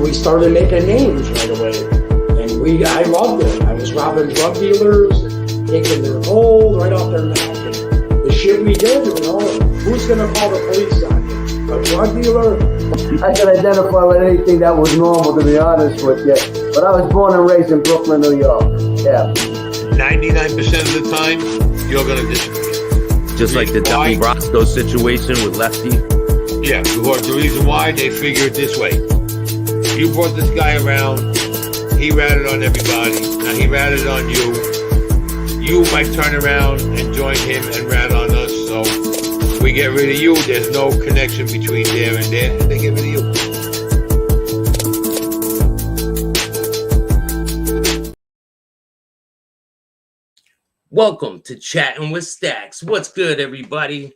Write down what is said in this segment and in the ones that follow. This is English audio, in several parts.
we started making names right away. And I loved it. I was robbing drug dealers, taking their gold right off their neck. And the shit we did, who's going to call the police on you? A drug dealer? I can identify with anything that was normal, to be honest with you. But I was born and raised in Brooklyn, New York. Yeah. 99% of the time, you're going to disagree. Just like the Donnie Brasco situation with Lefty. Yeah, because the reason why, they figure it this way. You brought this guy around, he ratted on everybody, now he ratted on you. You might turn around and join him and rat on us, so if we get rid of you, there's no connection between there and there, and they get rid of you. Welcome to Chattin with Staxx. What's good, everybody?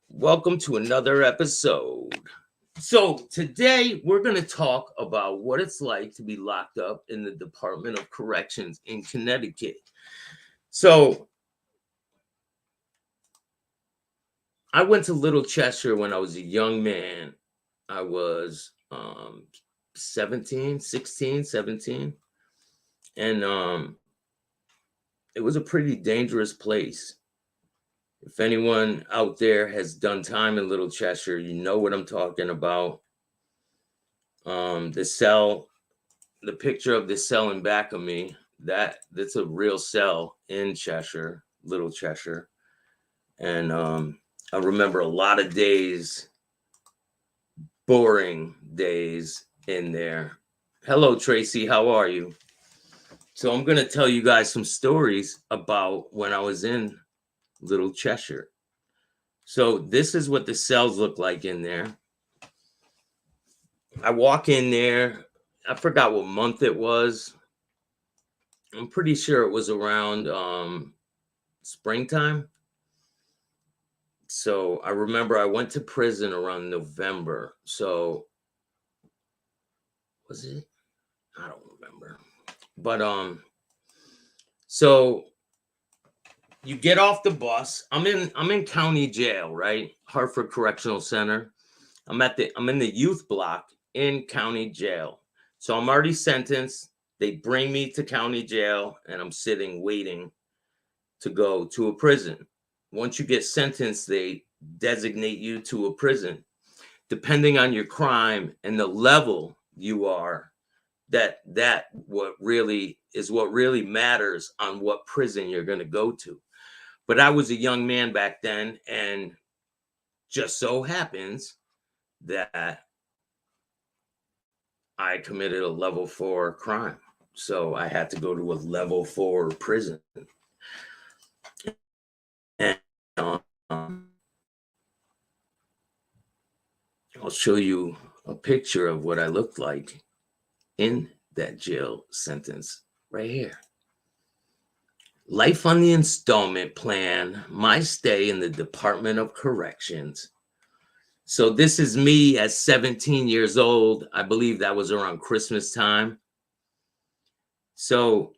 Welcome to another episode. So today we're going to talk about what it's like to be locked up in the Department of Corrections in Connecticut. So I went to Little Cheshire when I was a young man. I was 17. And it was a pretty dangerous place. If anyone out there has done time in Little Cheshire, you know what I'm talking about. The cell, the picture of the cell in back of me, that's a real cell in Cheshire, Little Cheshire. And I remember a lot of days, boring days in there. Hello, Tracy, how are you? So I'm going to tell you guys some stories about when I was in Little Cheshire. So this is what the cells look like in there. I walk in there. I forgot what month it was. I'm pretty sure it was around springtime. So I remember I went to prison around November. So was it? I don't remember. But so you get off the bus. I'm in county jail, right? Hartford Correctional Center. I'm in the youth block in county jail. So I'm already sentenced. They bring me to county jail and I'm sitting waiting to go to a prison. Once you get sentenced, they designate you to a prison. Depending on your crime and the level you are, that what really matters on what prison you're going to go to. But I was a young man back then, and just so happens that I committed a level 4 crime. So I had to go to a level 4 prison. And I'll show you a picture of what I looked like in that jail sentence right here. Life on the installment plan, my stay in the Department of Corrections. So this is me at 17 years old. I believe that was around Christmas time. So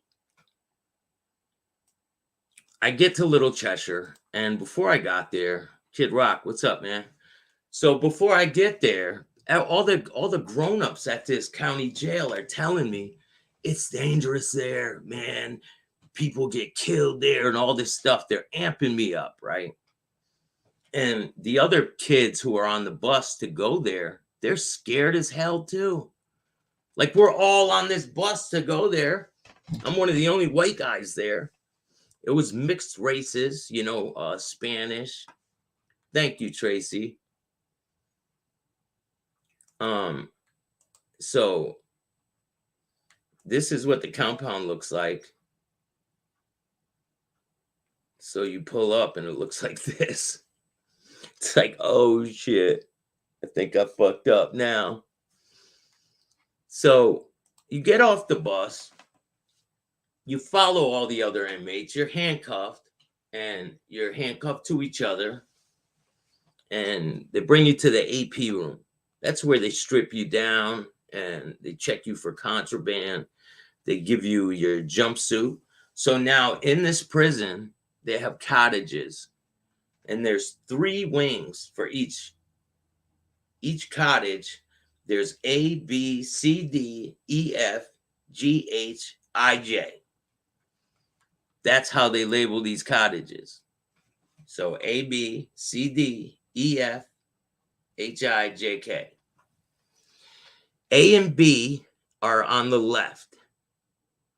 I get to Little Cheshire, and before I got there, Kid Rock, what's up, man? So before I get there, all the grown-ups at this county jail are telling me it's dangerous there, man. People get killed there and all this stuff. They're amping me up, right? And the other kids who are on the bus to go there, they're scared as hell too. Like, we're all on this bus to go there. I'm one of the only white guys there. It was mixed races, Spanish. Thank you, Tracy. So this is what the compound looks like. So you pull up and it looks like this. It's like, oh shit, I think I fucked up now. So you get off the bus, you follow all the other inmates, you're handcuffed, and you're handcuffed to each other, and they bring you to the AP room. That's where they strip you down and they check you for contraband. They give you your jumpsuit. So now in this prison, they have cottages, and there's 3 wings for each cottage. There's A, B, C, D, E, F, G, H, I, J. That's how they label these cottages. So A, B, C, D, E, F, H, I, J, K. A and B are on the left.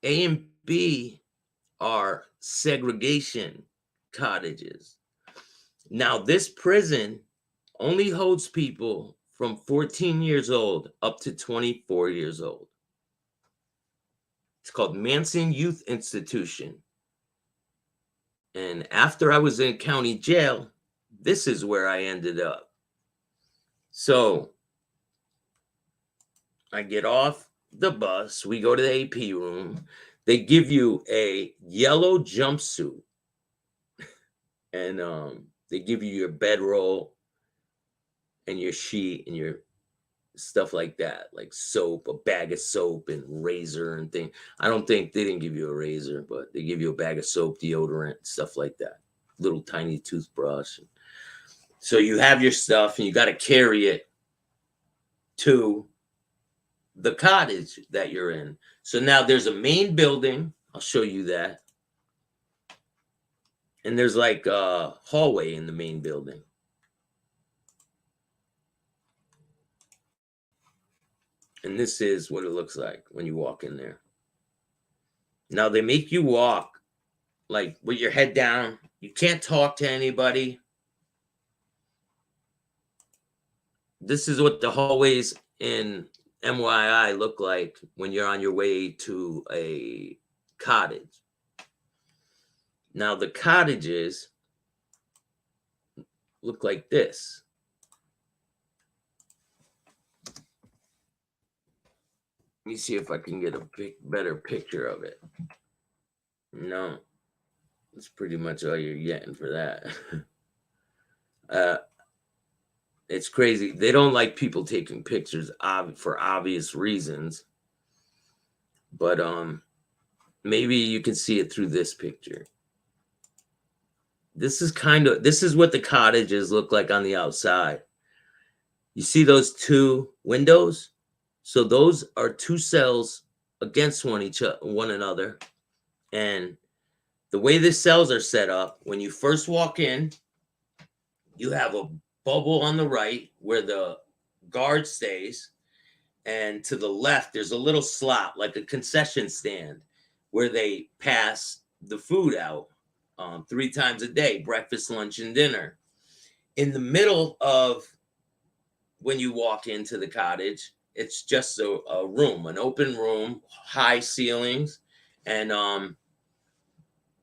A and B are segregation cottages. Now, this prison only holds people from 14 years old up to 24 years old. It's called Manson Youth Institution. And after I was in county jail, this is where I ended up. So I get off the bus, we go to the AP room. They give you a yellow jumpsuit, and they give you your bedroll and your sheet and your stuff like that, like soap, a bag of soap and razor and thing. I don't think they didn't give you a razor, but they give you a bag of soap, deodorant, stuff like that. Little tiny toothbrush. So you have your stuff and you got to carry it to the cottage that you're in. So now there's a main building. I'll show you that. And there's like a hallway in the main building. And this is what it looks like when you walk in there. Now they make you walk like with your head down. You can't talk to anybody. This is what the hallways in MYI look like when you're on your way to a cottage. Now the cottages look like this. Let me see if I can get a better picture of it. No, that's pretty much all you're getting for that. It's crazy. They don't like people taking pictures for obvious reasons. But maybe you can see it through this picture. This is what the cottages look like on the outside. You see those two windows? So those are two cells against one another. And the way the cells are set up, when you first walk in, you have a bubble on the right where the guard stays. And to the left, there's a little slot, like a concession stand, where they pass the food out 3 times a day, breakfast, lunch, and dinner. In the middle of when you walk into the cottage, it's just a room, an open room, high ceilings, and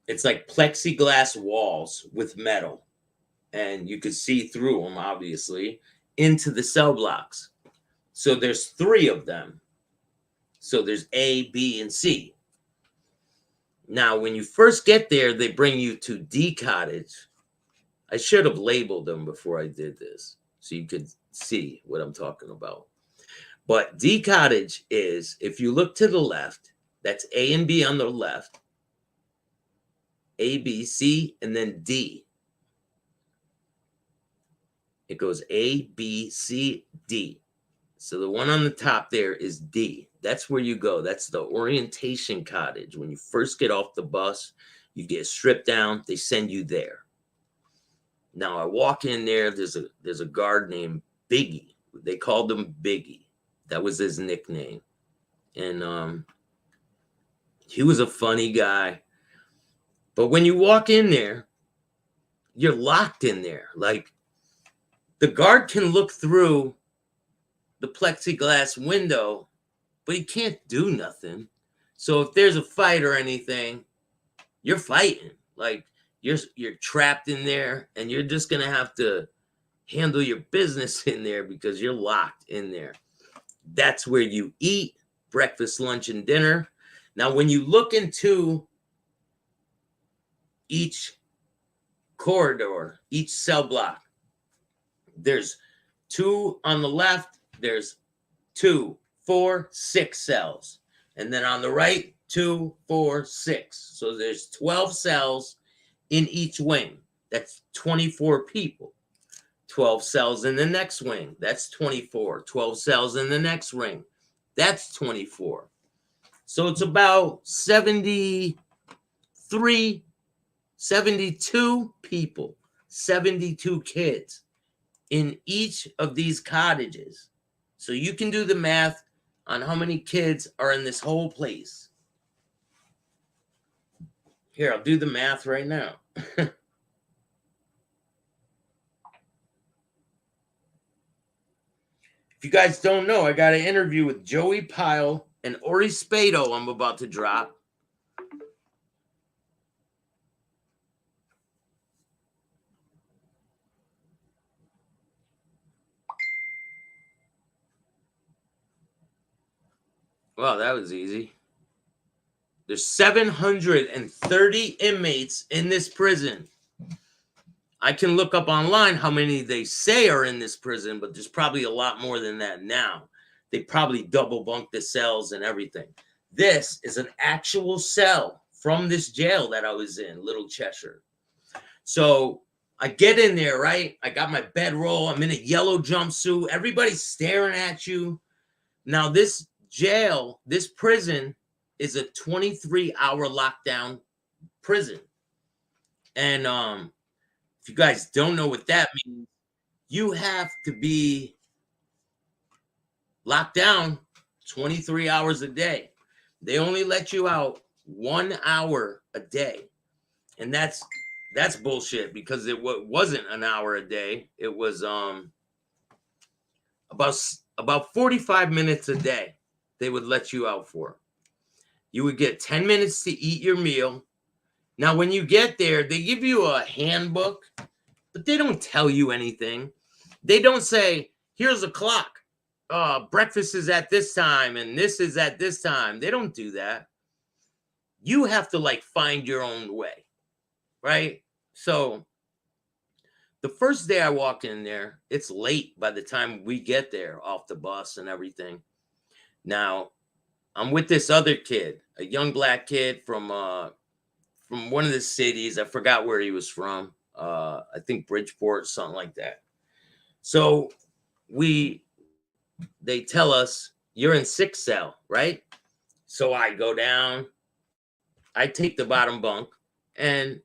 it's like plexiglass walls with metal. And you could see through them, obviously, into the cell blocks. So there's 3 of them. So there's A, B, and C. Now, when you first get there, they bring you to D Cottage. I should have labeled them before I did this so you could see what I'm talking about. But D Cottage is, if you look to the left, that's A and B on the left, A, B, C, and then D. It goes A, B, C, D. So the one on the top there is D. That's where you go. That's the orientation cottage. When you first get off the bus, you get stripped down. They send you there. Now I walk in there. There's a guard named Biggie. They called him Biggie. That was his nickname. And he was a funny guy. But when you walk in there, you're locked in there. Like, the guard can look through the plexiglass window, but he can't do nothing. So if there's a fight or anything, you're fighting. Like, you're trapped in there, and you're just gonna have to handle your business in there because you're locked in there. That's where you eat breakfast, lunch, and dinner. Now, when you look into each corridor, each cell block, there's 2 on the left, there's 2, 4, 6 cells. And then on the right, 2, 4, 6. So there's 12 cells in each wing. That's 24 people. 12 cells in the next wing. That's 24. 12 cells in the next ring. That's 24. So it's about 73, 72 people, 72 kids in each of these cottages. So you can do the math on how many kids are in this whole place. Here, I'll do the math right now. If you guys don't know, I got an interview with Joey Pyle and Ori Spado I'm about to drop. Well, that was easy. There's 730 inmates in this prison. I can look up online how many they say are in this prison, but there's probably a lot more than that now. They probably double bunk the cells and everything. This is an actual cell from this jail that I was in, Little Cheshire. So I get in there, right? I got my bedroll. I'm in a yellow jumpsuit. Everybody's staring at you. Now, this jail, this prison is a 23-hour lockdown prison. And if you guys don't know what that means, you have to be locked down 23 hours a day. They only let you out 1 hour a day. And that's bullshit, because it wasn't an hour a day. It was about 45 minutes a day they would let you out for. You would get 10 minutes to eat your meal. Now, when you get there, they give you a handbook, but they don't tell you anything. They don't say, here's a clock. Breakfast is at this time and this is at this time. They don't do that. You have to like find your own way, right? So the first day I walk in there, it's late by the time we get there off the bus and everything. Now, I'm with this other kid, a young black kid from one of the cities. I forgot where he was from. I think Bridgeport, something like that. So they tell us, you're in 6th cell, right? So I go down, I take the bottom bunk, and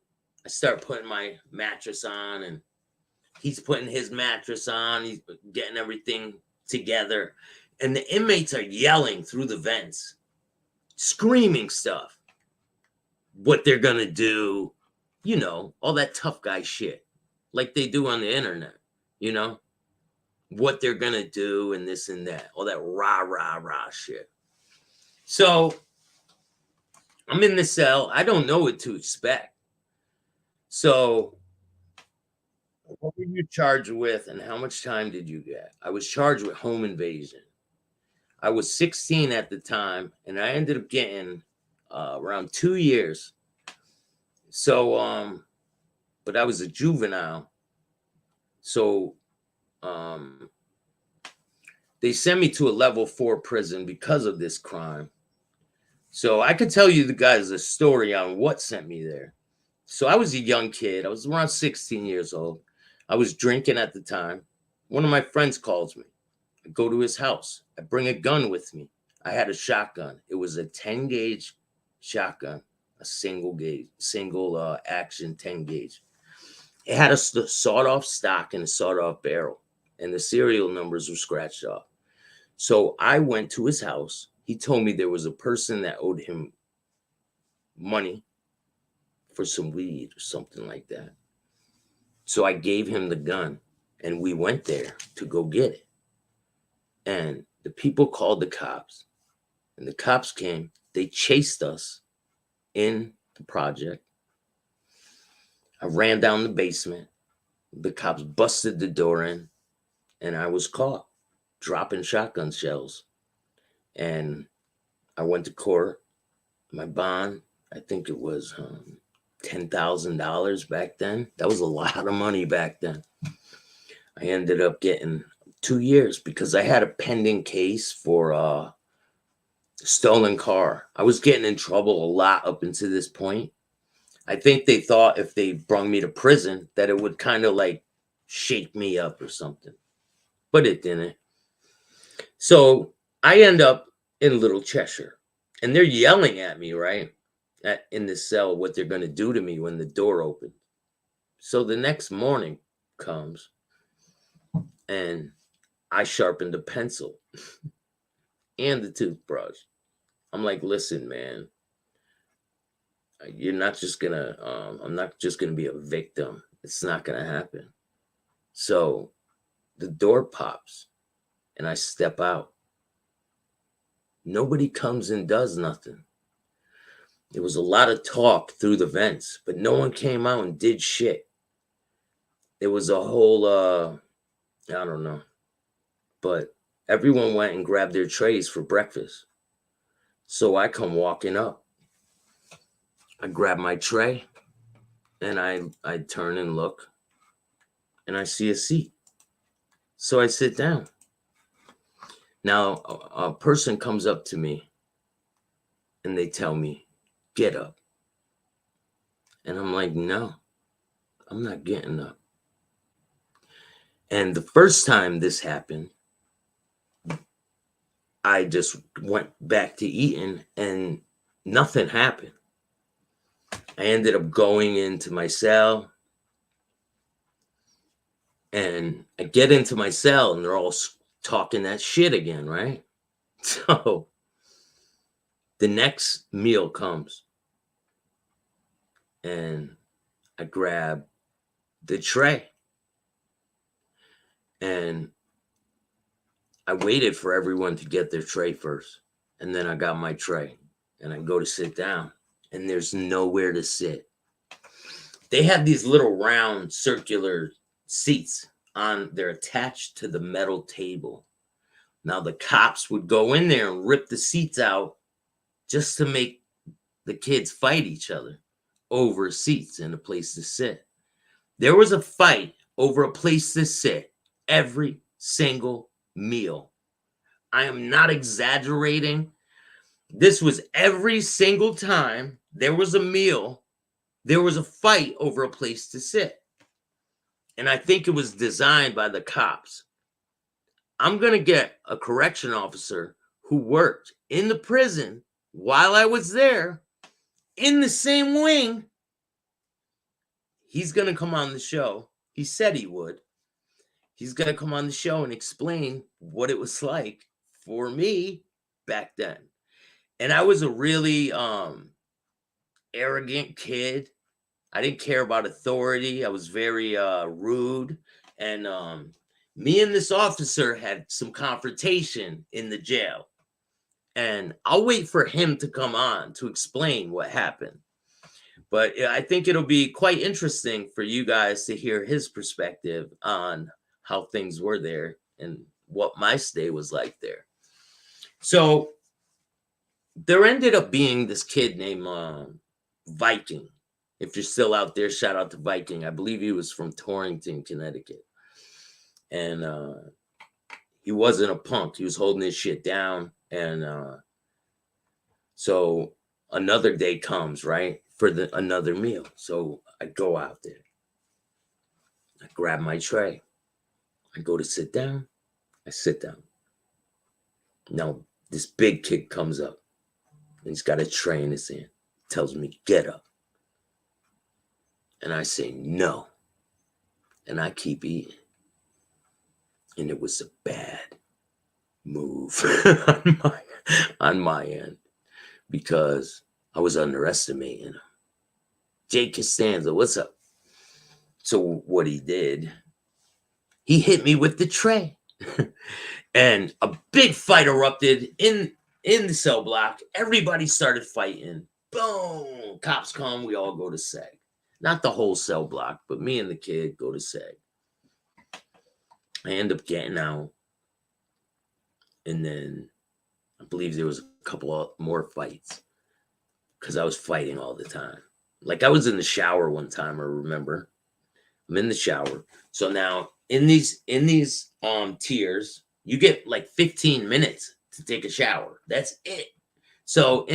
I start putting my mattress on, and he's putting his mattress on. He's getting everything together. And the inmates are yelling through the vents, screaming stuff. What they're going to do, you know, all that tough guy shit, like they do on the internet, you know, what they're going to do and this and that, all that rah, rah, rah shit. So I'm in the cell. I don't know what to expect. So what were you charged with and how much time did you get? I was charged with home invasion. I was 16 at the time, and I ended up getting around 2 years. So, but I was a juvenile. So, they sent me to a level 4 prison because of this crime. So I could tell you the guys a story on what sent me there. So I was a young kid. I was around 16 years old. I was drinking at the time. One of my friends calls me. I go to his house. I bring a gun with me. I had a shotgun. It was a 10 gauge shotgun, a single action 10 gauge. It had a sawed off stock and a sawed off barrel, and the serial numbers were scratched off. So I went to his house. He told me there was a person that owed him money for some weed or something like that. So I gave him the gun, and we went there to go get it. And the people called the cops, and the cops came. They chased us in the project. I ran down the basement. The cops busted the door in, and I was caught dropping shotgun shells. And I went to court. My bond, I think it was $10,000 back then. That was a lot of money back then. I ended up getting 2 years because I had a pending case for a stolen car. I was getting in trouble a lot up until this point. I think they thought if they brought me to prison that it would kind of like shake me up or something, but it didn't. So I end up in Little Cheshire, and they're yelling at me, right, in the cell, what they're going to do to me when the door opens. So the next morning comes, and I sharpened a pencil and the toothbrush. I'm like, listen, man, you're not just gonna, I'm not just gonna be a victim. It's not gonna happen. So the door pops and I step out. Nobody comes and does nothing. There was a lot of talk through the vents, but no one came out and did shit. There was a whole, I don't know, but everyone went and grabbed their trays for breakfast. So I come walking up. I grab my tray and I turn and look and I see a seat. So I sit down. Now a person comes up to me and they tell me, get up. And I'm like, no, I'm not getting up. And the first time this happened, I just went back to eating and nothing happened. I ended up going into my cell, and I get into my cell and they're all talking that shit again, right? So the next meal comes and I grab the tray and I waited for everyone to get their tray first. And then I got my tray and I go to sit down and there's nowhere to sit. They have these little round circular seats they're attached to the metal table. Now the cops would go in there and rip the seats out just to make the kids fight each other over seats and a place to sit. There was a fight over a place to sit every single meal. I am not exaggerating. This was every single time there was a meal, there was a fight over a place to sit. And I think it was designed by the cops. I'm going to get a correction officer who worked in the prison while I was there in the same wing. He's going to come on the show. He said he would. He's going to come on the show and explain what it was like for me back then. And I was a really arrogant kid. I didn't care about authority. I was very rude. And me and this officer had some confrontation in the jail. And I'll wait for him to come on to explain what happened. But I think it'll be quite interesting for you guys to hear his perspective on how things were there and what my stay was like there. So there ended up being this kid named Viking. If you're still out there, shout out to Viking. I believe he was from Torrington, Connecticut. And he wasn't a punk. He was holding his shit down. And so another day comes, right, for another meal. So I go out there. I grab my tray. I go to sit down. I sit down. Now, this big kid comes up. And he's got a tray in his hand. Tells me, get up. And I say, no. And I keep eating. And it was a bad move on my end. Because I was underestimating him. Jay Costanza, what's up? So what he did, he hit me with the tray. And a big fight erupted in the cell block. Everybody started fighting. Boom. Cops come. We all go to SEG. Not the whole cell block, but me and the kid go to SEG. I end up getting out. And then I believe there was a couple of more fights. Because I was fighting all the time. Like I was in the shower one time, I remember. I'm in the shower. So now in these tiers, you get like 15 minutes to take a shower. That's it. So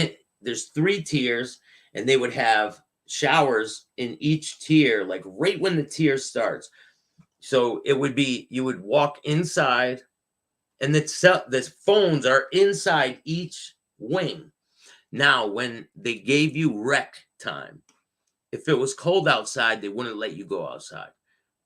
there's 3 tiers, and they would have showers in each tier, like right when the tier starts. So it would be, you would walk inside, and the phones are inside each wing. Now, when they gave you rec time, if it was cold outside, they wouldn't let you go outside.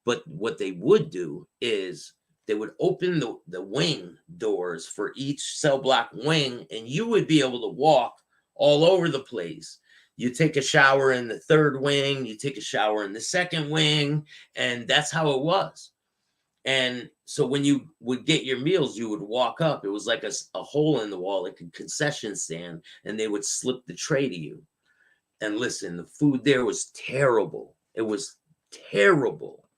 But what they would do is they would open the wing doors for each cell block wing, and you would be able to walk all over the place. You take a shower in the third wing, you take a shower in the second wing, and that's how it was. And so when you would get your meals, you would walk up. It was like a hole in the wall, like a concession stand, and they would slip the tray to you. And listen, the food there was terrible. It was terrible.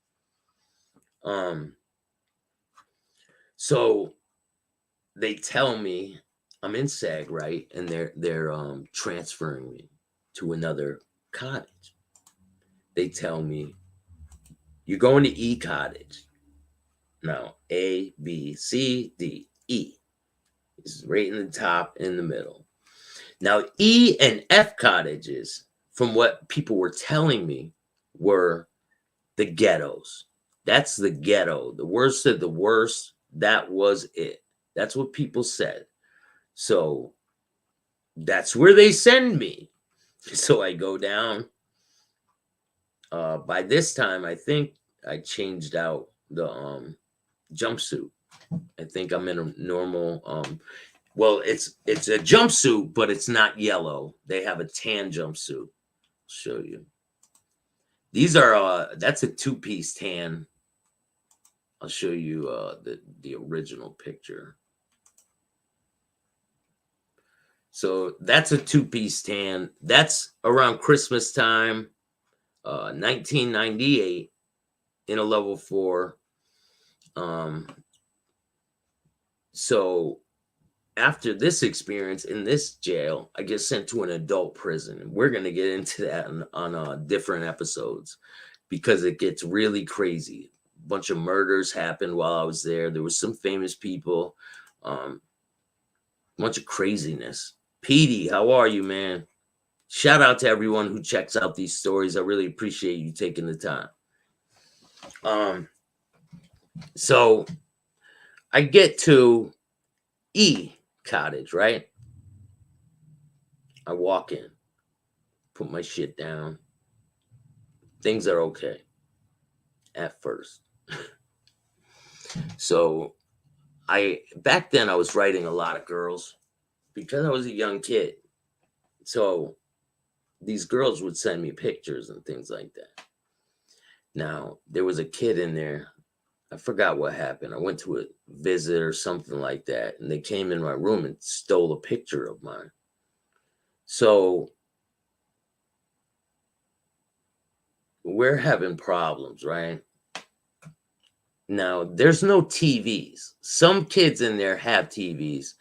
So they tell me I'm in SAG, right? And they're transferring me to another cottage. They tell me you're going to E Cottage. Now, A, B, C, D, E is right in the top, in the middle. Now, E and F cottages, from what people were telling me, were the ghettos. That's the ghetto. The worst of the worst. That was it. That's what people said. So that's where they send me. So I go down. By this time, I think I changed out the jumpsuit. I think I'm in a normal well, it's a jumpsuit, but it's not yellow. They have a tan jumpsuit. I'll show you. These are that's a two-piece tan. I'll show you the original picture. So that's a two-piece tan. That's around Christmas time, 1998, in a level 4. So after this experience in this jail, I get sent to an adult prison. We're going to get into that on different episodes because it gets really crazy. A bunch of murders happened while I was there. There was some famous people, a bunch of craziness. Petey, how are you, man? Shout out to everyone who checks out these stories. I really appreciate you taking the time. So I get to E Cottage, right? I walk in, put my shit down. Things are okay at first. So back then I was writing a lot of girls because I was a young kid. So these girls would send me pictures and things like that. Now, there was a kid in there. I forgot what happened. I went to a visit or something like that, and they came in my room and stole a picture of mine. So we're having problems, right? Now, there's no TVs. Some kids in there have TVs,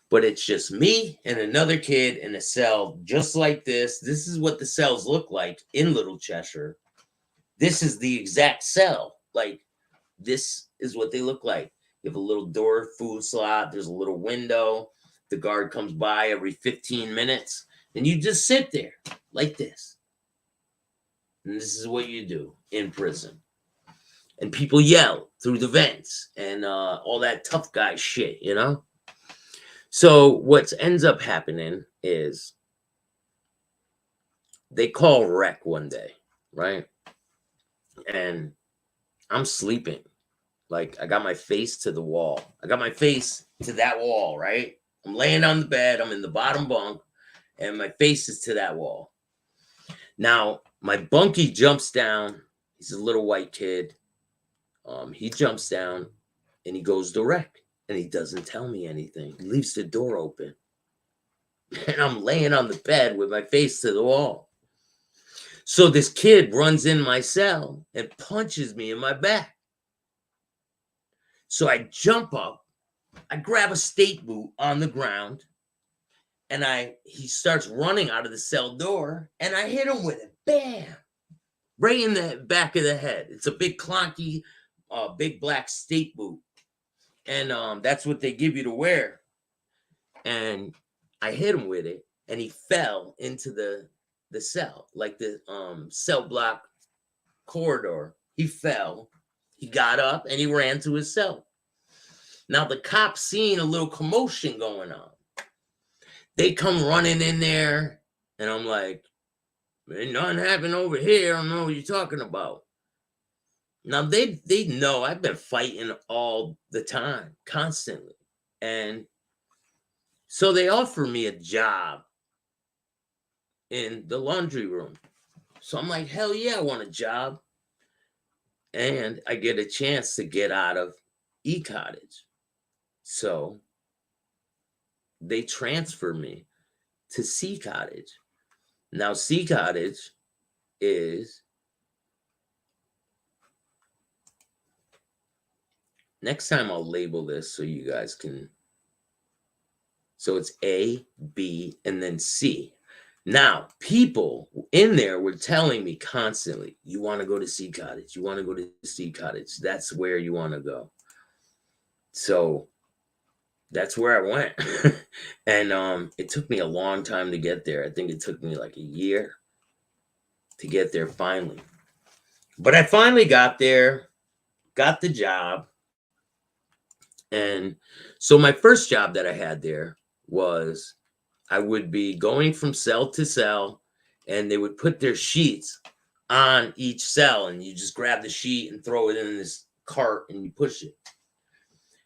but it's just me and another kid in a cell just like this. This is what the cells look like in Little Cheshire. This is the exact cell. Like, this is what they look like. You have a little door, food slot. There's a little window. The guard comes by every 15 minutes, and you just sit there like this. And this is what you do in prison. And people yell through the vents and all that tough guy shit, you know? So what ends up happening is they call rec one day, right? And I'm sleeping. Like, I got my face to the wall. I got my face to that wall, right? I'm laying on the bed. I'm in the bottom bunk, and my face is to that wall. Now, my bunkie jumps down. He's a little white kid. He jumps down, and he goes to rec, and he doesn't tell me anything. He leaves the door open, and I'm laying on the bed with my face to the wall. So this kid runs in my cell and punches me in my back. So I jump up, I grab a state boot on the ground, and he starts running out of the cell door, and I hit him with it. Bam! Right in the back of the head. It's a big clunky, big black state boot. And that's what they give you to wear. And I hit him with it, and he fell into the cell, like the cell block corridor. He fell, He got up and he ran to his cell. Now the cops seen a little commotion going on. They come running in there, and I'm like, ain't nothing happened over here. I don't know what you're talking about. Now they know I've been fighting all the time, constantly. And so they offer me a job in the laundry room. So I'm like, hell yeah, I want a job. And I get a chance to get out of E Cottage. So they transfer me to C Cottage. Now, C Cottage is, next time I'll label this so you guys can, so it's A, B, and then C. Now, people in there were telling me constantly, you want to go to C Cottage, you want to go to C Cottage, that's where you want to go. So that's where I went. And it took me a long time to get there. I think it took me like a year to get there finally. But I finally got there, got the job. And so my first job that I had there was I would be going from cell to cell, and they would put their sheets on each cell, and you just grab the sheet and throw it in this cart and you push it.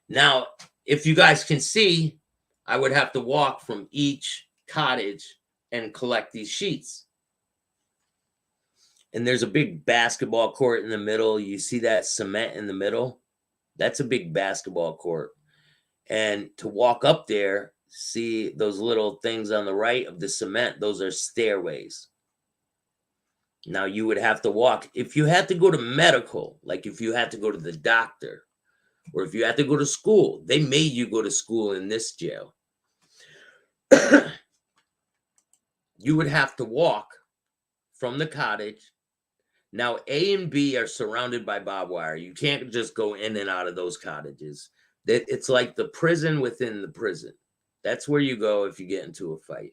Now, if you guys can see, I would have to walk from each cottage and collect these sheets. And there's a big basketball court in the middle. You see that cement in the middle? That's a big basketball court. And to walk up there, see those little things on the right of the cement, those are stairways. Now you would have to walk. If you had to go to medical, like if you had to go to the doctor, or if you had to go to school, they made you go to school in this jail. You would have to walk from the cottage. Now A and B are surrounded by barbed wire. You can't just go in and out of those cottages. It's like the prison within the prison. That's where you go if you get into a fight.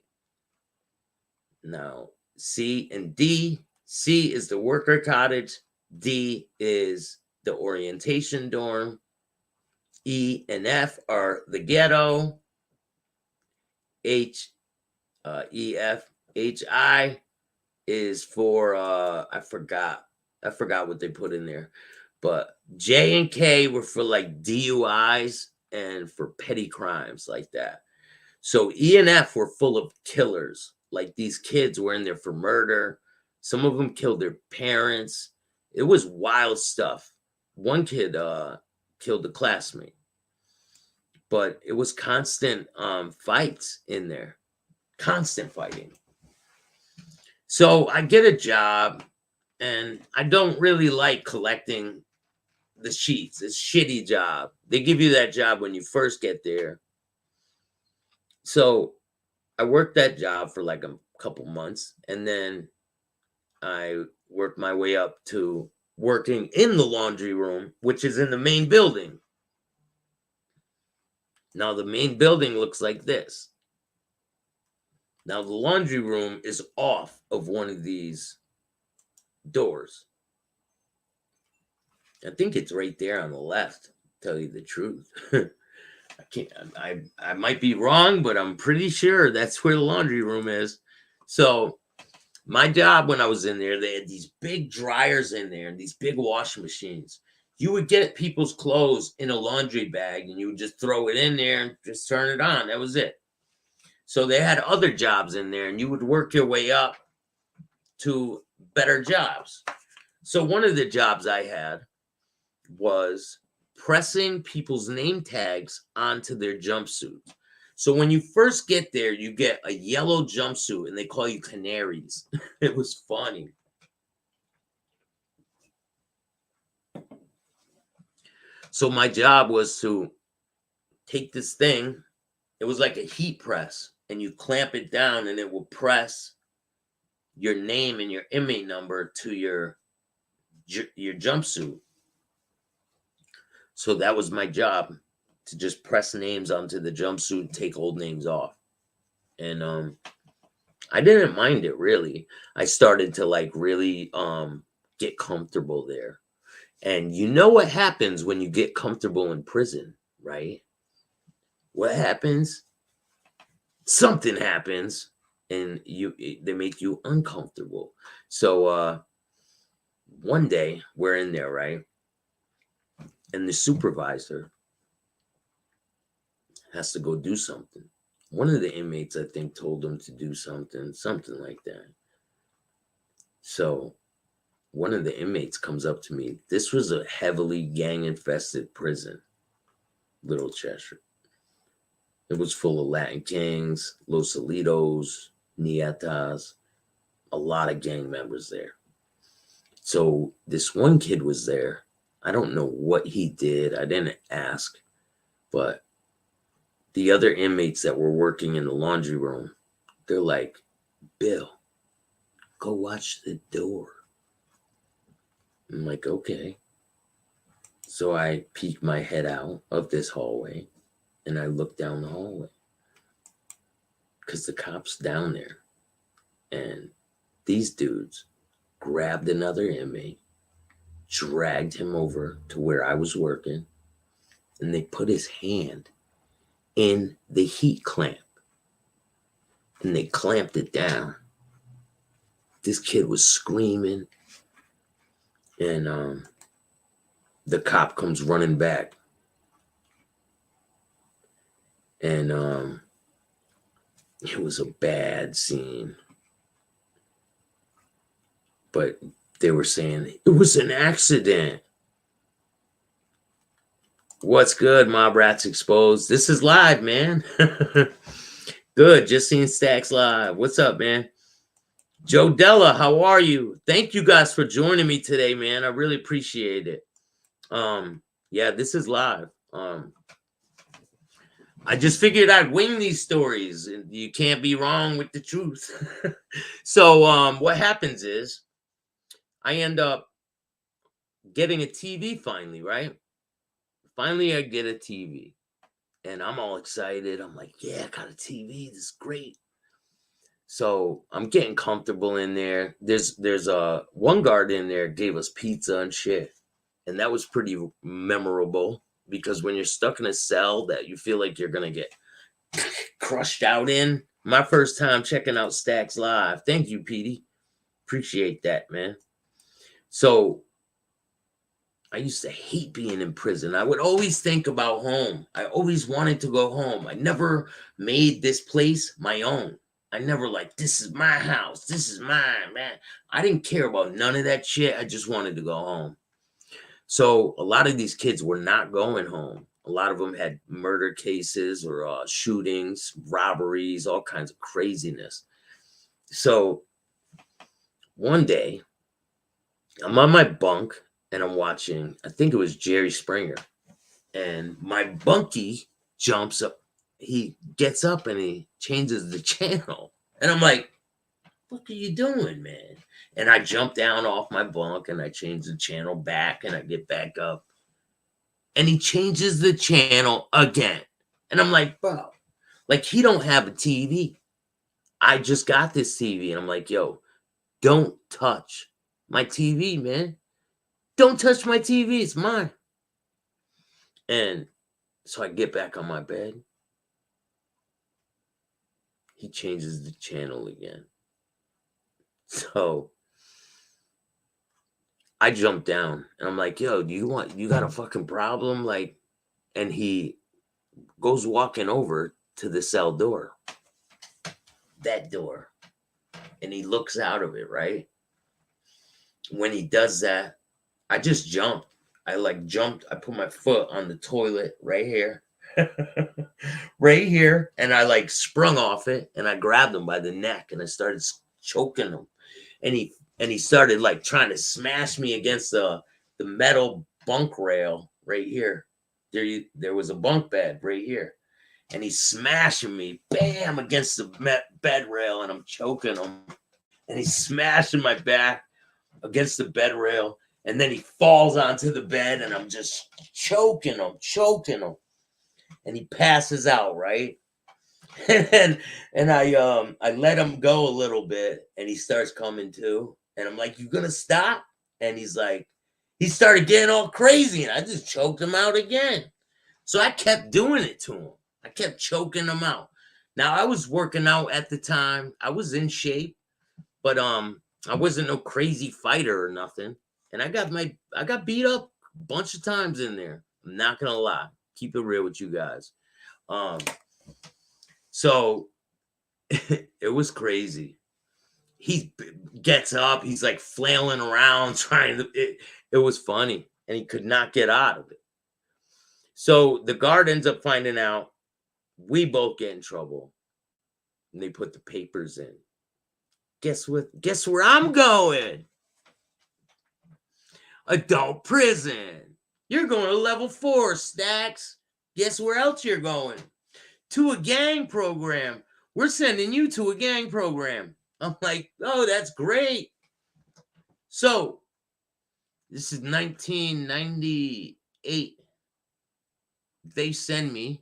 Now, C and D. C is the worker cottage. D is the orientation dorm. E and F are the ghetto. H, E, F, H, I is for, I forgot what they put in there. But J and K were for like DUIs and for petty crimes like that. So E and F were full of killers. Like these kids were in there for murder. Some of them killed their parents. It was wild stuff. One kid killed a classmate. But it was constant fights in there. Constant fighting. So I get a job, and I don't really like collecting the sheets. It's a shitty job. They give you that job when you first get there. So I worked that job for like a couple months, and then I worked my way up to working in the laundry room, which is in the main building. Now the main building looks like this. Now the laundry room is off of one of these doors. I think it's right there on the left, to tell you the truth. I might be wrong, but I'm pretty sure that's where the laundry room is. So my job when I was in there, they had these big dryers in there and these big washing machines. You would get people's clothes in a laundry bag and you would just throw it in there and just turn it on. That was it. So they had other jobs in there, and you would work your way up to better jobs. So one of the jobs I had was pressing people's name tags onto their jumpsuits. So when you first get there, you get a yellow jumpsuit, and they call you canaries. It was funny. So my job was to take this thing. It was like a heat press, and you clamp it down, and it will press your name and your inmate number to your jumpsuit. So that was my job, to just press names onto the jumpsuit and take old names off. And I didn't mind it, really. I started to like really get comfortable there. And you know what happens when you get comfortable in prison, right? What happens? Something happens and they make you uncomfortable. So one day we're in there, right? And the supervisor has to go do something. One of the inmates, I think, told him to do something like that. So one of the inmates comes up to me. This was a heavily gang-infested prison, Little Cheshire. It was full of Latin gangs, Los Solitos, Nietas, a lot of gang members there. So this one kid was there. I don't know what he did. I didn't ask, but the other inmates that were working in the laundry room, they're like, Bill, go watch the door. I'm like, okay. So I peek my head out of this hallway and I look down the hallway because the cop's down there. And these dudes grabbed another inmate, dragged him over to where I was working, and they put his hand in the heat clamp and they clamped it down. This kid was screaming, and the cop comes running back, and it was a bad scene. But they were saying it was an accident. What's good, Mob Rats Exposed? This is live, man. Good, just seen Staxx live. What's up, man? Joe Della, how are you? Thank you guys for joining me today, man. I really appreciate it. Yeah, this is live. I just figured I'd wing these stories. You can't be wrong with the truth. So what happens is I end up getting a TV finally, right? Finally, I get a TV. And I'm all excited. I'm like, yeah, I got a TV. This is great. So I'm getting comfortable in there. There's one guard in there gave us pizza and shit. And that was pretty memorable because when you're stuck in a cell that you feel like you're going to get crushed out in. My first time checking out Staxx live. Thank you, Petey. Appreciate that, man. So I used to hate being in prison. I would always think about home. I always wanted to go home. I never made this place my own. I never this is my house. This is mine, man. I didn't care about none of that shit. I just wanted to go home. So a lot of these kids were not going home. A lot of them had murder cases or shootings, robberies, all kinds of craziness. So one day, I'm on my bunk and I'm watching, I think it was Jerry Springer. And my bunkie jumps up. He gets up and he changes the channel. And I'm like, what are you doing, man? And I jump down off my bunk and I change the channel back and I get back up. And he changes the channel again. And I'm like, bro, he don't have a TV. I just got this TV. And I'm like, yo, don't touch my TV, man. Don't touch my TV. It's mine. And so I get back on my bed. He changes the channel again. So I jump down and I'm like, yo, you got a fucking problem? And he goes walking over to the cell door. That door. And he looks out of it, right? When he does that, I just jumped. I jumped. I put my foot on the toilet right here. Right here. And I sprung off it and I grabbed him by the neck and I started choking him. And he started trying to smash me against the metal bunk rail right here. There was a bunk bed right here. And he's smashing me, bam, against the bed rail, and I'm choking him. And he's smashing my back against the bed rail. And then he falls onto the bed, and I'm just choking him. And he passes out, right? And I let him go a little bit, and he starts coming to. And I'm like, you gonna stop? And he's like, He started getting all crazy, and I just choked him out again. So I kept doing it to him. I kept choking him out. Now, I was working out at the time. I was in shape, but I wasn't no crazy fighter or nothing. And I got beat up a bunch of times in there. I'm not gonna lie. Keep it real with you guys. So it was crazy. He gets up, he's like flailing around trying to it was funny, and he could not get out of it. So the guard ends up finding out. We both get in trouble, and they put the papers in. Guess what? Guess where I'm going? Adult prison. You're going to level 4, Staxx. Guess where else you're going? To a gang program. We're sending you to a gang program. I'm like, oh, that's great. So, this is 1998. They send me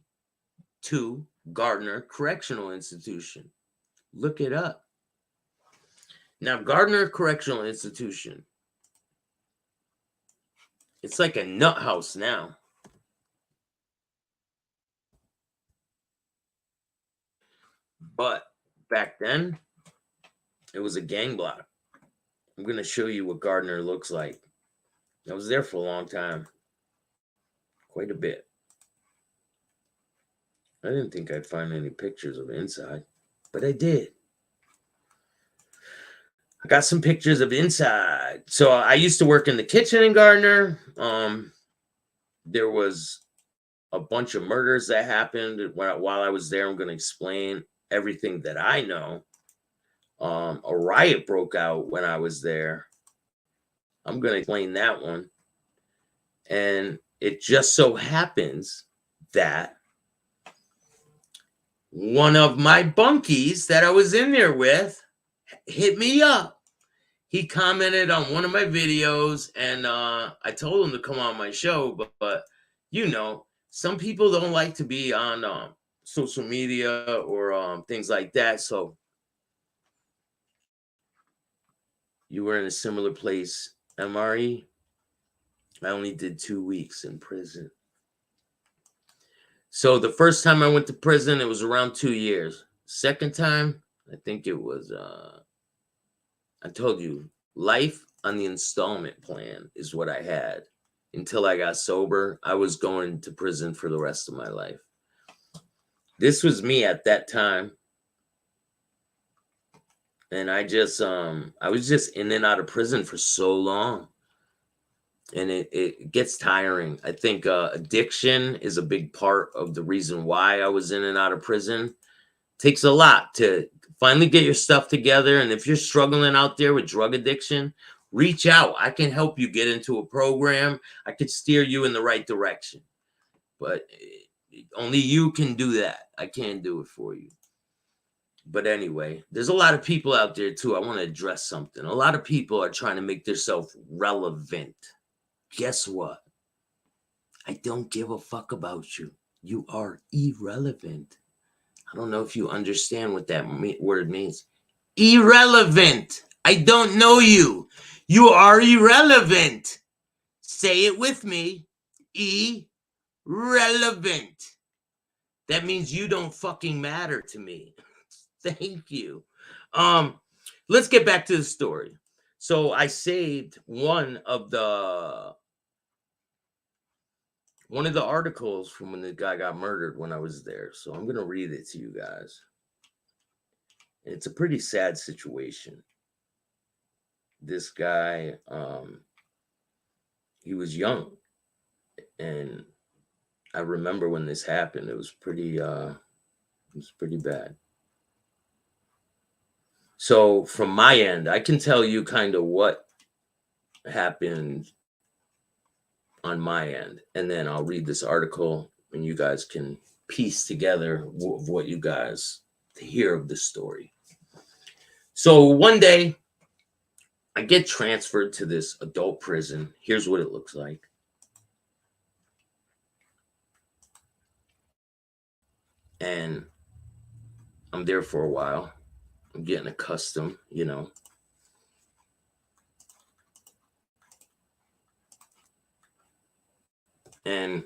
to Gardner Correctional Institution. Look it up. Now, Gardner Correctional Institution, it's like a nut house now. But back then, it was a gang block. I'm going to show you what Gardner looks like. I was there for a long time. Quite a bit. I didn't think I'd find any pictures of inside, but I did. I got some pictures of inside. So I used to work in the kitchen in Gardner. There was a bunch of murders that happened while I was there. I'm going to explain everything that I know. A riot broke out when I was there. I'm going to explain that one. And it just so happens that one of my bunkies that I was in there with hit me up. He commented on one of my videos, and I told him to come on my show, but you know, some people don't like to be on social media or things like that. So you were in a similar place, MRE. I only did 2 weeks in prison. So the first time I went to prison, it was around 2 years. Second time, I think it was, I told you, life on the installment plan is what I had. Until I got sober, I was going to prison for the rest of my life. This was me at that time. And I was just in and out of prison for so long. And it gets tiring. I think addiction is a big part of the reason why I was in and out of prison. It takes a lot to finally get your stuff together. And if you're struggling out there with drug addiction, reach out. I can help you get into a program. I could steer you in the right direction. But only you can do that. I can't do it for you. But anyway, there's a lot of people out there too. I want to address something. A lot of people are trying to make themselves relevant. Guess what? I don't give a fuck about you. You are irrelevant. I don't know if you understand what that word means. Irrelevant. I don't know you. You are irrelevant. Say it with me. Irrelevant. That means you don't fucking matter to me. Thank you. Let's get back to the story. So I saved one of the articles from when the guy got murdered when I was there. So I'm going to read it to you guys. It's a pretty sad situation. This guy, he was young. And I remember when this happened, it was pretty bad. So from my end, I can tell you kind of what happened on my end, and then I'll read this article and you guys can piece together what you guys hear of the story. So one day I get transferred to this adult prison. Here's what it looks like. And I'm there for a while. I'm getting accustomed, you know. And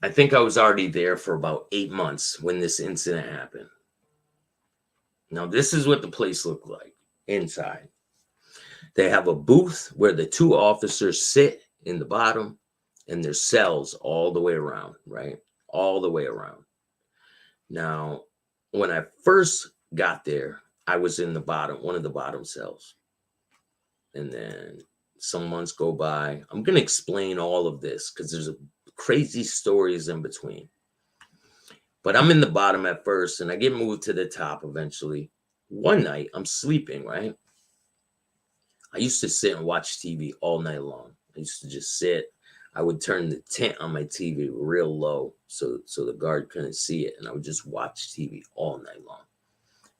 I think I was already there for about 8 months when this incident happened. Now, this is what the place looked like inside. They have a booth where the 2 officers sit in the bottom, and there's cells all the way around, right? All the way around. Now, when I first got there, I was in the bottom, one of the bottom cells. And then some months go by. I'm going to explain all of this because there's crazy stories in between. But I'm in the bottom at first, and I get moved to the top eventually. One night, I'm sleeping, right? I used to sit and watch TV all night long. I used to just sit. I would turn the tint on my TV real low so the guard couldn't see it, and I would just watch TV all night long.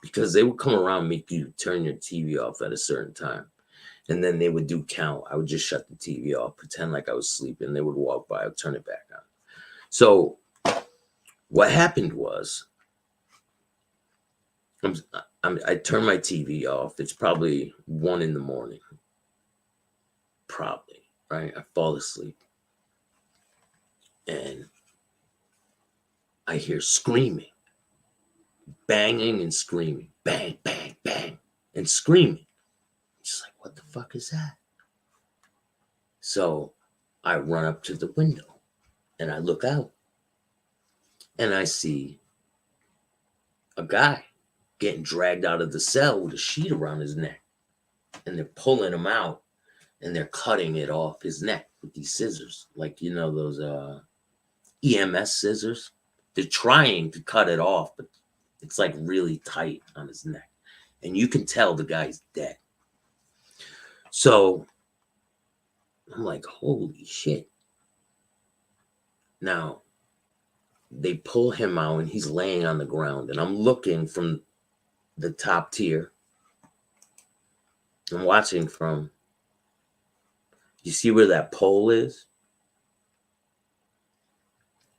Because they would come around and make you turn your TV off at a certain time. And then they would do count. I would just shut the TV off, pretend like I was sleeping. They would walk by, I would turn it back on. So what happened was, I turn my TV off. It's probably 1 a.m. Probably, right? I fall asleep. And I hear screaming, banging and screaming, bang, bang, bang, and screaming. Just like, what the fuck is that? So I run up to the window and I look out and I see a guy getting dragged out of the cell with a sheet around his neck. And they're pulling him out and they're cutting it off his neck with these scissors. Like, you know, those EMS scissors. They're trying to cut it off, but it's like really tight on his neck. And you can tell the guy's dead. So I'm like, holy shit. Now, they pull him out and he's laying on the ground. And I'm looking from the top tier. I'm watching from, you see where that pole is?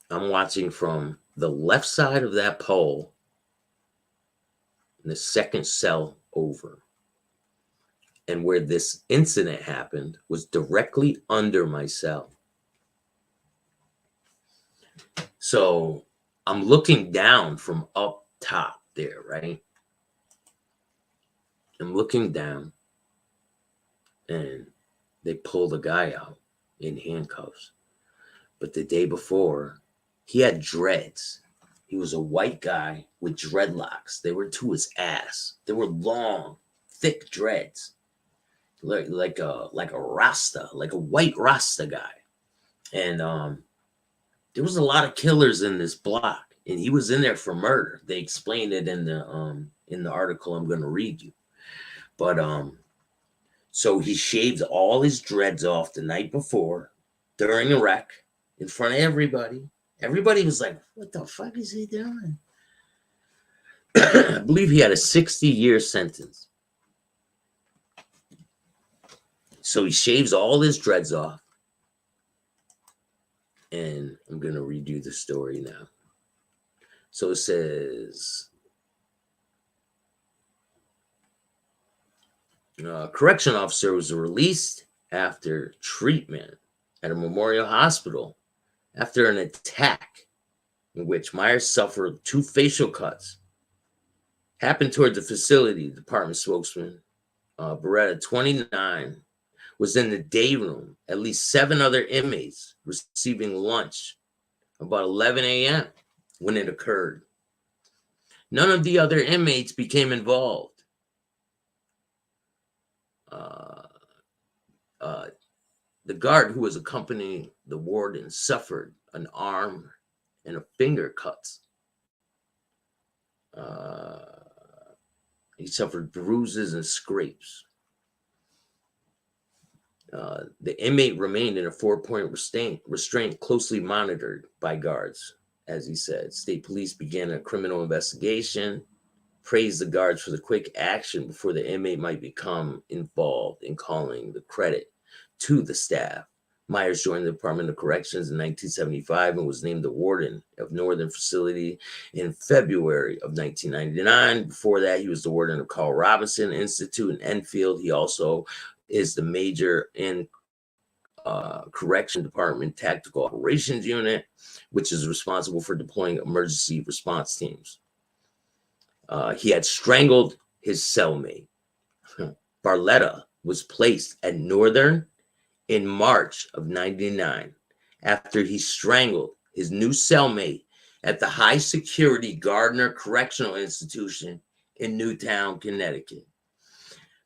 I'm watching from the left side of that pole, in the second cell over. And where this incident happened was directly under my cell. So I'm looking down from up top there, right? I'm looking down and they pull the guy out in handcuffs. But the day before, he had dreads. He was a white guy with dreadlocks. They were to his ass. They were long, thick dreads. Like a Rasta, like a white Rasta guy. And there was a lot of killers in this block, and he was in there for murder. They explained it in the article I'm going to read you. But so he shaved all his dreads off the night before during a wreck in front of everybody. Everybody was like, what the fuck is he doing? I believe he had a 60-year sentence. So he shaves all his dreads off. And I'm going to read you the story now. So it says, a correction officer was released after treatment at a Memorial Hospital after an attack in which Myers suffered 2 facial cuts. Happened toward the facility, department spokesman Beretta, 29, was in the day room. At least 7 other inmates receiving lunch about 11 a.m. when it occurred. None of the other inmates became involved. The guard who was accompanying the warden suffered an arm and a finger cuts. He suffered bruises and scrapes. The inmate remained in a 4-point restraint closely monitored by guards, as he said. State police began a criminal investigation, praised the guards for the quick action before the inmate might become involved in calling the credit to the staff. Myers joined the Department of Corrections in 1975 and was named the warden of Northern Facility in February of 1999. Before that, he was the warden of Carl Robinson Institute in Enfield. He also is the major in Correction Department Tactical Operations Unit, which is responsible for deploying emergency response teams. He had strangled his cellmate. Barletta was placed at Northern in March of '99 after he strangled his new cellmate at the high security Gardner Correctional Institution in Newtown, Connecticut.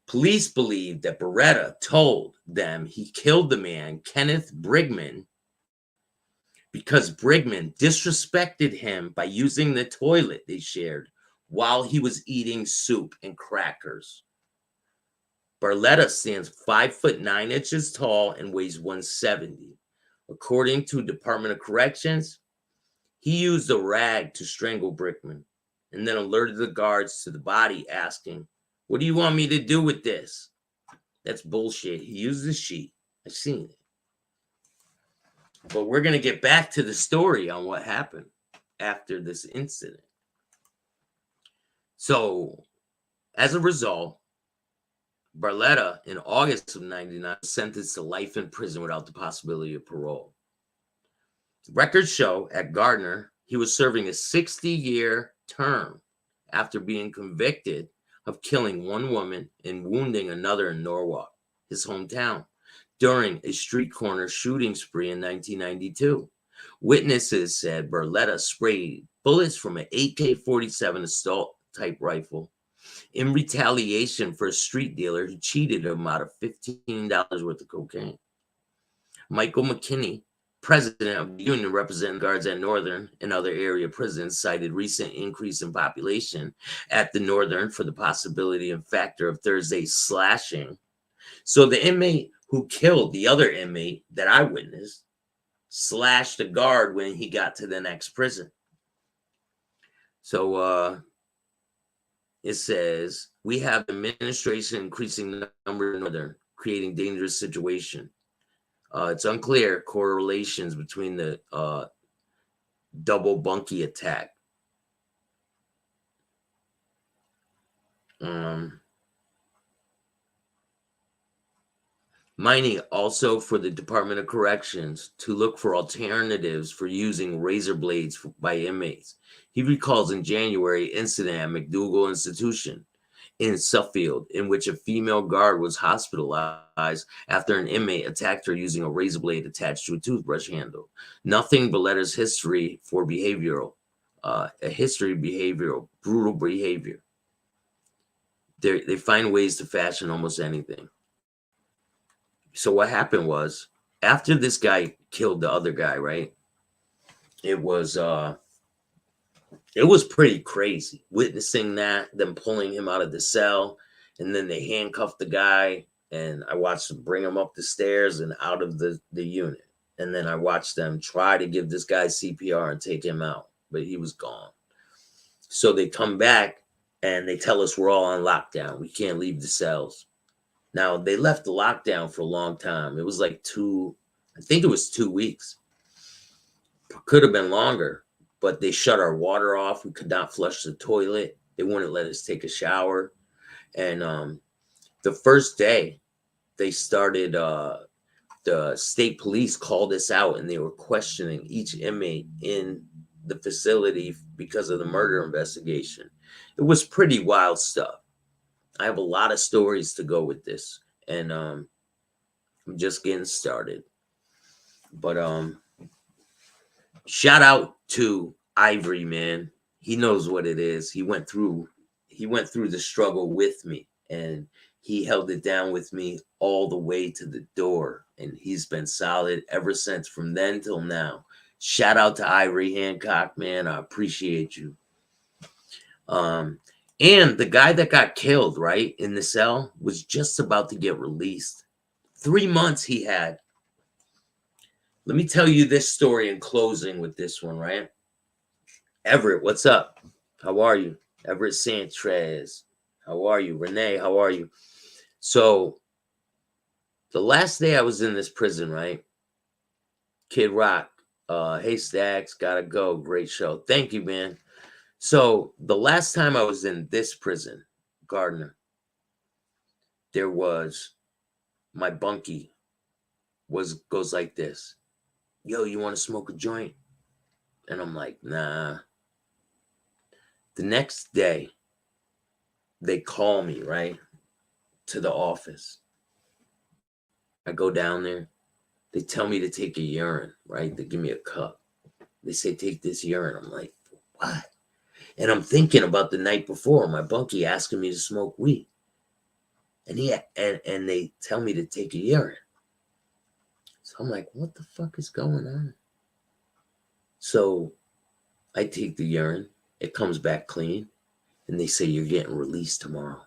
Police believe that Barletta told them he killed the man, Kenneth Brigman, because Brigman disrespected him by using the toilet they shared while he was eating soup and crackers. Barletta stands 5'9" tall and weighs 170. According to Department of Corrections, he used a rag to strangle Brigman and then alerted the guards to the body, asking, "What do you want me to do with this?" That's bullshit. He used the sheet. I've seen it. But we're going to get back to the story on what happened after this incident. So, as a result, Barletta, in August of '99, was sentenced to life in prison without the possibility of parole. Records show at Gardner, he was serving a 60-year term after being convicted of killing one woman and wounding another in Norwalk, his hometown, during a street corner shooting spree in 1992. Witnesses said Barletta sprayed bullets from an AK-47 assault-type rifle in retaliation for a street dealer who cheated him out of $15 worth of cocaine. Michael McKinney, president of the union representing guards at Northern and other area prisons, cited recent increase in population at the Northern for the possibility and factor of Thursday's slashing. So the inmate who killed the other inmate that I witnessed slashed a guard when he got to the next prison. So it says, we have administration increasing the number of Northern, creating dangerous situation. It's unclear correlations between the double bunkie attack. Mining also for the Department of Corrections to look for alternatives for using razor blades by inmates. He recalls in January incident at McDougal Institution in Suffield, in which a female guard was hospitalized after an inmate attacked her using a razor blade attached to a toothbrush handle. Nothing but letters history for behavioral, brutal behavior. They find ways to fashion almost anything. So what happened was, after this guy killed the other guy, right? It was pretty crazy witnessing that, them pulling him out of the cell, and then they handcuffed the guy, and I watched them bring him up the stairs and out of the unit. And then I watched them try to give this guy CPR and take him out, but he was gone. So they come back and they tell us we're all on lockdown. We can't leave the cells. Now, they left the lockdown for a long time. It was like 2 weeks. Could have been longer. But they shut our water off. We could not flush the toilet. They wouldn't let us take a shower. And the first day, they started, the state police called us out, and they were questioning each inmate in the facility because of the murder investigation. It was pretty wild stuff. I have a lot of stories to go with this, and I'm just getting started. But shout out to Ivory, man. He knows what it is. He went through the struggle with me, and he held it down with me all the way to the door, and he's been solid ever since, from then till now. Shout out to Ivory Hancock, man. I appreciate you. And the guy that got killed, right, in the cell was just about to get released. 3 months he had. Let me tell you this story in closing with this one, right? Everett, what's up? How are you? Everett Sanchez. How are you? Renee, how are you? So the last day I was in this prison, right? Kid Rock. Hey, Staxx, gotta go. Great show. Thank you, man. So the last time I was in this prison, Gardner, there was my bunkie goes like this. Yo, you want to smoke a joint? And I'm like, nah. The next day, they call me, right, to the office. I go down there. They tell me to take a urine, right? They give me a cup. They say, take this urine. I'm like, what? And I'm thinking about the night before, my bunkie asking me to smoke weed. And they tell me to take a urine. So I'm like, what the fuck is going on? So I take the urine. It comes back clean. And they say, you're getting released tomorrow.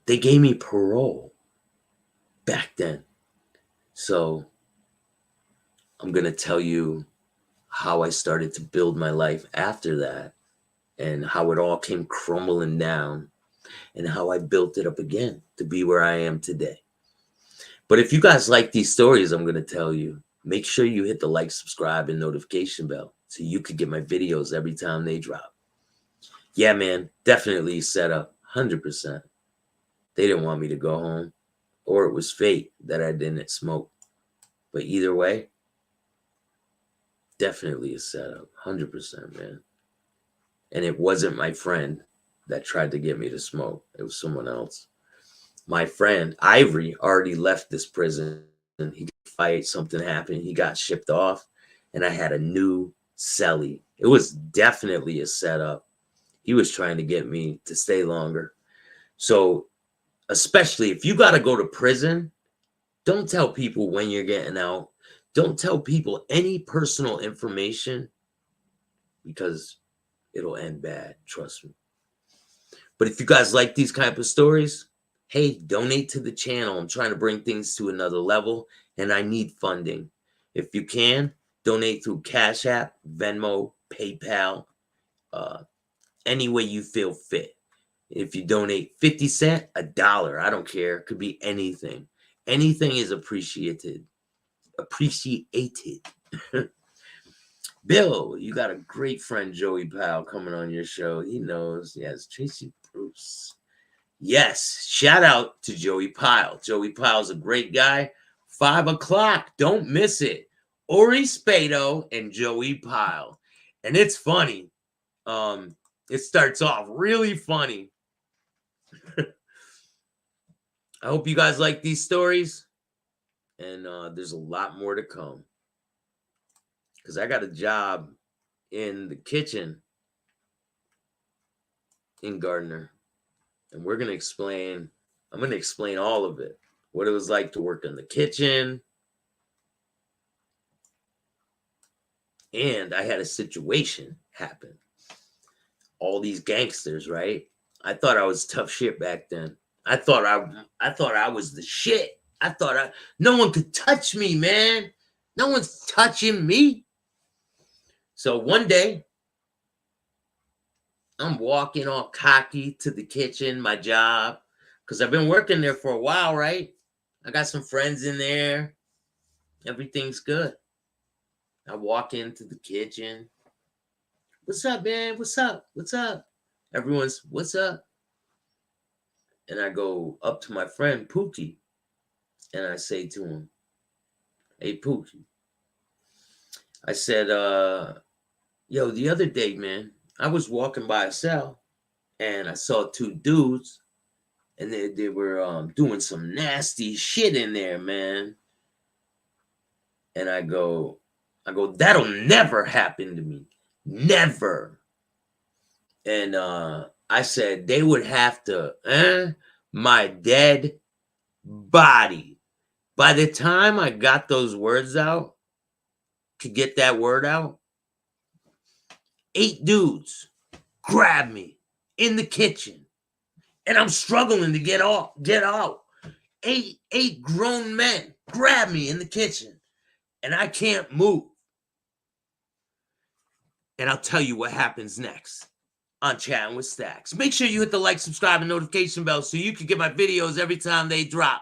They gave me parole back then. So I'm going to tell you how I started to build my life after that and how it all came crumbling down and how I built it up again to be where I am today. But if you guys like these stories I'm going to tell you, make sure you hit the like, subscribe, and notification bell so you could get my videos every time they drop. Yeah, man, definitely set up 100%. They didn't want me to go home, or it was fate that I didn't smoke. But either way, definitely a setup, 100%, man. And it wasn't my friend that tried to get me to smoke. It was someone else. My friend, Ivory, already left this prison. He got fired, something happened. He got shipped off, and I had a new cellie. It was definitely a setup. He was trying to get me to stay longer. So, especially if you got to go to prison, don't tell people when you're getting out. Don't tell people any personal information because it'll end bad. Trust me. But if you guys like these type of stories, hey, donate to the channel. I'm trying to bring things to another level, and I need funding. If you can, donate through Cash App, Venmo, PayPal, any way you feel fit. If you donate 50 cents, $1, I don't care. It could be anything. Anything is appreciated. Bill, you got a great friend, Joey Powell, coming on your show. He knows. Yes, Tracy Bruce. Yes, shout out to Joey Pyle. Joey Pyle's a great guy. 5 o'clock, don't miss it. Ori Spado and Joey Pyle. And it's funny. It starts off really funny. I hope you guys like these stories. And there's a lot more to come. Because I got a job in the kitchen in Gardner. And I'm going to explain all of it. What it was like to work in the kitchen. And I had a situation happen. All these gangsters, right? I thought I was tough shit back then. I thought I was the shit. No one could touch me, man. No one's touching me. So one day, I'm walking all cocky to the kitchen, my job, because I've been working there for a while, right? I got some friends in there. Everything's good. I walk into the kitchen. What's up, man? What's up? What's up? Everyone's, what's up? And I go up to my friend, Pookie, and I say to him, hey, Pookie. I said, yo, the other day, man, I was walking by a cell, and I saw 2 dudes, and they were doing some nasty shit in there, man. And I go, that'll never happen to me. Never. And I said, they would have to, my dead body. By the time I got those words out, to get that word out, 8 dudes grabbed me in the kitchen. And I'm struggling to get out. 8 grown men grabbed me in the kitchen. And I can't move. And I'll tell you what happens next on Chattin with Staxx. Make sure you hit the like, subscribe, and notification bell so you can get my videos every time they drop.